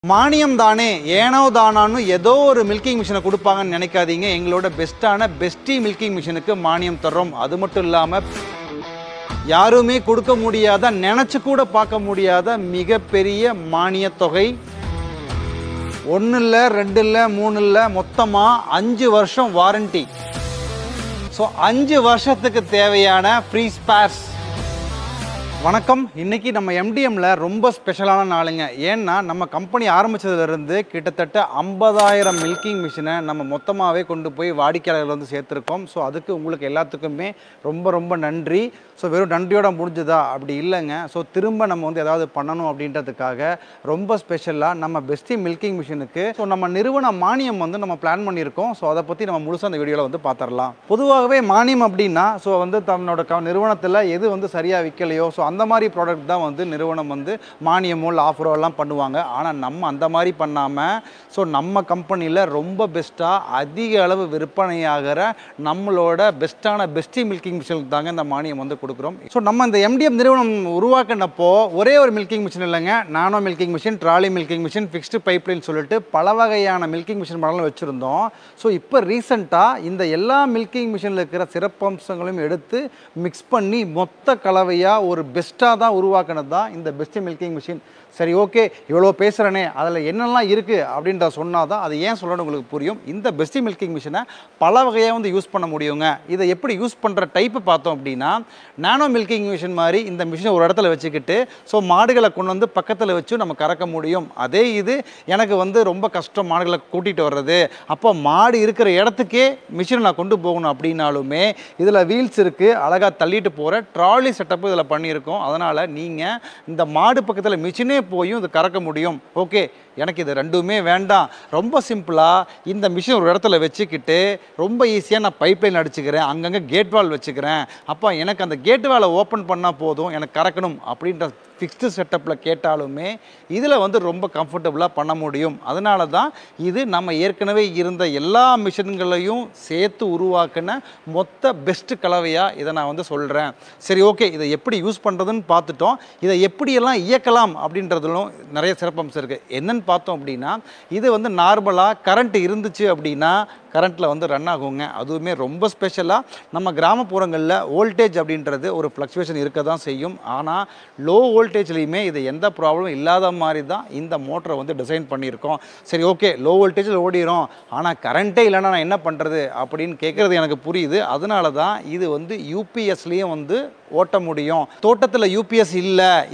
மானியம் தானே ஏனோ தானான்னு ஏதோ ஒரு மில்கிங் மிஷினை கொடுப்பாங்கன்னு நினைக்காதீங்க. எங்களோட பெஸ்டி மில்கிங் மிஷினுக்கு மானியம் தர்றோம். அது மட்டும் இல்லாமல் யாருமே கொடுக்க முடியாத, நினச்சி கூட பார்க்க முடியாத மிகப்பெரிய மானிய தொகை. 1 இல்லை 2 இல்லை 3 இல்லை, மொத்தமாக 5 வருஷம் வாரண்டி. ஸோ 5 வருஷத்துக்கு தேவையான ஃப்ரீ ஸ்பேர்ஸ். வணக்கம். இன்றைக்கி நம்ம எம்டிஎம்மில் ரொம்ப ஸ்பெஷலான நாளுங்க. ஏன்னா நம்ம கம்பெனி ஆரம்பித்ததுலேருந்து கிட்டத்தட்ட 50,000 மில்கிங் மிஷினை நம்ம மொத்தமாகவே கொண்டு போய் வாடிக்கையாளர்கள் வந்து சேர்த்துருக்கோம். ஸோ அதுக்கு உங்களுக்கு எல்லாத்துக்குமே ரொம்ப நன்றி. ஸோ வெறும் நன்றியோட முடிஞ்சுதா? அப்படி இல்லைங்க. ஸோ திரும்ப நம்ம வந்து ஏதாவது பண்ணணும் அப்படின்றதுக்காக ரொம்ப ஸ்பெஷலாக நம்ம பெஸ்டி மில்கிங் மிஷினுக்கு ஸோ நம்ம நிறுவன மானியம் வந்து நம்ம பிளான் பண்ணியிருக்கோம். ஸோ அதை பற்றி நம்ம முழுசாக அந்த வீடியோவில் வந்து பார்த்துடலாம். பொதுவாகவே மானியம் அப்படின்னா ஸோ வந்து தன்னோட நிறுவனத்தில் எது வந்து சரியாக விற்கலையோ ஸோ அந்த மாதிரி ப்ராடக்ட் தான் வந்து நிறுவனம் வந்து மானியமோ இல்லை ஆஃபரோ எல்லாம் பண்ணுவாங்க. ஆனால் நம்ம அந்த மாதிரி பண்ணாமல் ஸோ நம்ம கம்பெனியில் ரொம்ப பெஸ்ட்டாக அதிக அளவு விற்பனையாகிற நம்மளோட பெஸ்டி மில்கிங் மிஷினுக்கு தாங்க இந்த மானியம் வந்து கொடுக்குறோம். ஸோ நம்ம இந்த எம்டிஎம் நிறுவனம் உருவாக்கினப்போ ஒரே ஒரு மில்கிங் மிஷின் இல்லைங்க, nano milking machine, trolley milking machine, fixed pipeline சொல்லிட்டு பல வகையான மில்கிங் மிஷின் மாடலும் வச்சுருந்தோம். ஸோ இப்போ ரீசெண்டாக இந்த எல்லா மில்கிங் மிஷினில் இருக்கிற சிறப்பம்சங்களையும் எடுத்து மிக்ஸ் பண்ணி மொத்த கலவையாக ஒரு பெஸ்ட்டாக தான் உருவாக்கினது தான் இந்த பெஸ்ட் மில்கிங் மிஷின். சரி, ஓகே, இவ்வளோ பேசுகிறேனே, அதில் என்னெல்லாம் இருக்குது அப்படின்ற சொன்னால் தான் அது ஏன் சொல்லணும் உங்களுக்கு புரியும். இந்த பெஸ்டி மில்கிங் மிஷினை பல வகையாக வந்து யூஸ் பண்ண முடியுங்க. இதை எப்படி யூஸ் பண்ணுற டைப்பு பார்த்தோம் அப்படின்னா, நானோ மில்கிங் மிஷின் மாதிரி இந்த மிஷினை ஒரு இடத்துல வச்சுக்கிட்டு ஸோ மாடுகளை கொண்டு வந்து பக்கத்தில் வச்சு நம்ம கறக்க முடியும். அதே இது எனக்கு வந்து ரொம்ப கஷ்டம் மாடுகளை கூட்டிகிட்டு வர்றது, அப்போ மாடு இருக்கிற இடத்துக்கே மிஷினை நான் கொண்டு போகணும் அப்படின்னாலுமே இதில் வீல்ஸ் இருக்குது, அழகாக தள்ளிட்டு போகிற ட்ராலி செட்டப்பு இதில் பண்ணியிருக்கோம். அதனால் நீங்கள் இந்த மாடு பக்கத்தில் மிஷினே போயும் இது கறக்க முடியும். ஓகே, எனக்கு இது ரெண்டுமே வேண்டாம், ரொம்ப சிம்பிளாக இந்த மிஷின் ஒரு இடத்துல வச்சுக்கிட்டு ரொம்ப ஈஸியாக நான் பைப்லைன் அடிச்சுக்கிறேன், அங்கங்கே கேட் வால் வச்சுக்கிறேன், அப்போ எனக்கு அந்த கேட் வாலை ஓப்பன் பண்ணால் போதும் எனக்கு கறக்கணும் அப்படின்ற ஃபிக்ஸ்டு செட்டப்பில் கேட்டாலுமே இதில் வந்து ரொம்ப கம்ஃபர்டபுளாக பண்ண முடியும். அதனால தான் இது நம்ம ஏற்கனவே இருந்த எல்லா மிஷின்களையும் சேர்த்து உருவாக்கின மொத்த பெஸ்ட்டு கலவையாக இதை நான் வந்து சொல்கிறேன். சரி, ஓகே, இதை எப்படி யூஸ் பண்ணுறதுன்னு பார்த்துட்டோம். இதை எப்படியெல்லாம் இயக்கலாம் அப்படின்றதுலும் நிறைய சிறப்பம்சம் இருக்குது. என்னென்னு பார்த்தோம் அப்படின்னா, இது வந்து நார்மலாக கரண்ட் இருந்துச்சு அப்படின்னா கரண்ட்டில் வந்து ரன் ஆகுங்க. அதுவுமே ரொம்ப ஸ்பெஷலாக நம்ம கிராமப்புறங்களில் வோல்டேஜ் அப்படின்றது ஒரு ஃப்ளக்சுவேஷன் இருக்க தான் செய்யும். ஆனால் லோ வோல்டேஜ்லேயுமே இது எந்த ப்ராப்ளமும் இல்லாத மாதிரி தான் இந்த மோட்டரை வந்து டிசைன் பண்ணியிருக்கோம். சரி, ஓகே, லோ வோல்டேஜில் ஓடிடும், ஆனால் கரண்ட்டே இல்லைன்னா நான் என்ன பண்ணுறது அப்படின்னு கேட்குறது எனக்கு புரியுது. அதனால தான் இது வந்து யூபிஎஸ்லேயும் வந்து ஓட்ட முடியும். தோட்டத்தில் யூபிஎஸ்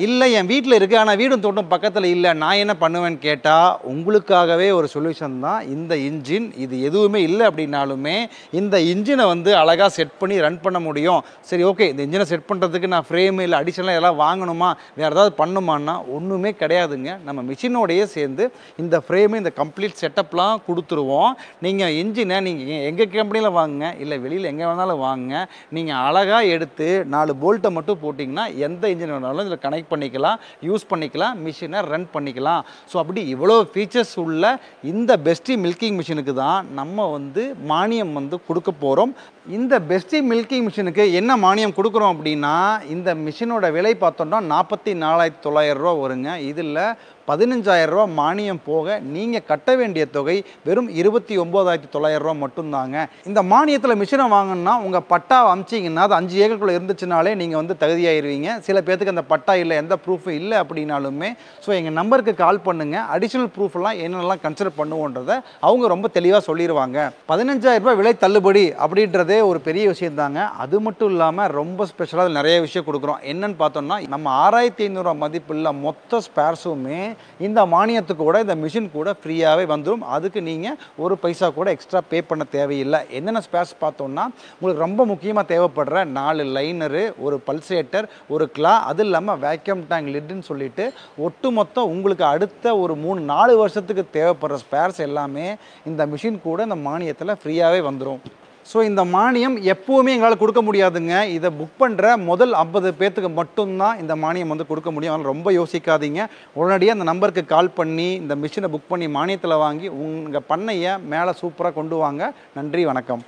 இல்லை என் வீட்டில் இருக்குது, ஆனால் வீடும் தோட்டம் பக்கத்தில் இல்லை, நான் என்ன பண்ணுவேன்னு கேட்டால் உங்களுக்காகவே ஒரு சொல்யூஷன் தான் இந்த இன்ஜின். இது எதுவுமே இல்லை அப்படின்னாலுமே இந்த இன்ஜினை வந்து அழகாக செட் பண்ணி ரன் பண்ண முடியும். சரி, ஓகே, இந்த இன்ஜினை செட் பண்ணுறதுக்கு நான் ஃப்ரேம் இல்லை அடிஷனலாக எல்லாம் வாங்கணுமா, வேறு ஏதாவது பண்ணுமான்னா ஒன்றுமே கிடையாதுங்க. நம்ம மிஷினோடையே சேர்ந்து இந்த ஃப்ரேமு இந்த கம்ப்ளீட் செட்டப்லாம் கொடுத்துருவோம். நீங்கள் இன்ஜினை நீங்கள் எங்கள் கம்பெனியில் வாங்குங்க, இல்லை வெளியில் எங்கே வேணாலும் வாங்குங்க, நீங்கள் அழகாக எடுத்து 4 போல்ட்டை மட்டும் போட்டிங்கன்னா எந்த இன்ஜின் வேணாலும் இதில் கனெக்ட் பண்ணிக்கலாம், யூஸ் பண்ணிக்கலாம், மிஷினை ரன் பண்ணிக்கலாம். ஸோ அப்படி இவ்வளோ ஃபீச்சர்ஸ் உள்ள இந்த பெஸ்டி மில்கிங் மிஷினுக்கு தான் நம்ம வந்து மானியம் வந்து கொடுக்க போகிறோம். இந்த பெஸ்டி மில்கிங் மிஷினுக்கு என்ன மானியம் கொடுக்குறோம் அப்படின்னா, இந்த மிஷினோட விலை பார்த்தோம்னா 44,900 ரூபா வருங்க. இதில் 15,000 ரூபா மானியம் போக நீங்கள் கட்ட வேண்டிய தொகை வெறும் 29,900 ரூபா மட்டும்தாங்க. இந்த மானியத்தில் மிஷினை வாங்கினா உங்கள் பட்டா அமிச்சிங்கன்னா அது 5 ஏக்கருக்குள்ளே இருந்துச்சுனாலே நீங்கள் வந்து தகுதியாயிருவீங்க. சில பேர்த்துக்கு அந்த பட்டா இல்லை, எந்த ப்ரூஃபும் இல்லை அப்படின்னாலுமே ஸோ எங்கள் நம்பருக்கு கால் பண்ணுங்கள். அடிஷ்னல் ப்ரூஃப்லாம் என்னென்னலாம் கன்சிடர் பண்ணுவோன்றதை அவங்க ரொம்ப தெளிவாக சொல்லிடுவாங்க. 15,000 ரூபா விலை தள்ளுபடி அப்படின்றதே ஒரு பெரிய விஷயம் தாங்க. அது மட்டும் இல்லாமல் ரொம்ப ஸ்பெஷலாக நிறைய விஷயம் கொடுக்குறோம். என்னன்னு பார்த்தோம்னா, நம்ம 6,500 ரூபா மதிப்புள்ள மொத்த ஸ்பேர்ஸுமே இந்த மானியத்துக்கு கூட இந்த மிஷின் கூட ஃப்ரீயாகவே வந்துடும். அதுக்கு நீங்கள் ஒரு பைசா கூட எக்ஸ்ட்ரா பே பண்ண தேவையில்லை. என்னென்ன ஸ்பேர்ஸ் பார்த்தோம்னா, உங்களுக்கு ரொம்ப முக்கியமாக தேவைப்படுற 4 லைனரு, ஒரு பல்சேட்டர், ஒரு கிளா, அது இல்லாமல் வேக்யூம் டேங்க் லிட்டுன்னு சொல்லிட்டு ஒட்டுமொத்தம் உங்களுக்கு அடுத்த ஒரு 3-4 வருஷத்துக்கு தேவைப்படுற ஸ்பேர்ஸ் எல்லாமே இந்த மிஷின் கூட இந்த மானியத்தில் ஃப்ரீயாகவே வந்துடும். ஸோ இந்த மானியம் எப்போவுமே எங்களால் கொடுக்க முடியாதுங்க. இதை புக் பண்ணுற முதல் 50 பேர்த்துக்கு மட்டும்தான் இந்த மானியம் வந்து கொடுக்க முடியும். அதனால் ரொம்ப யோசிக்காதீங்க. உடனடியாக அந்த நம்பருக்கு கால் பண்ணி இந்த மிஷினை புக் பண்ணி மானியத்தில் வாங்கி உங்கள் பண்ணையை மேலே சூப்பராக கொண்டு வாங்க. நன்றி, வணக்கம்.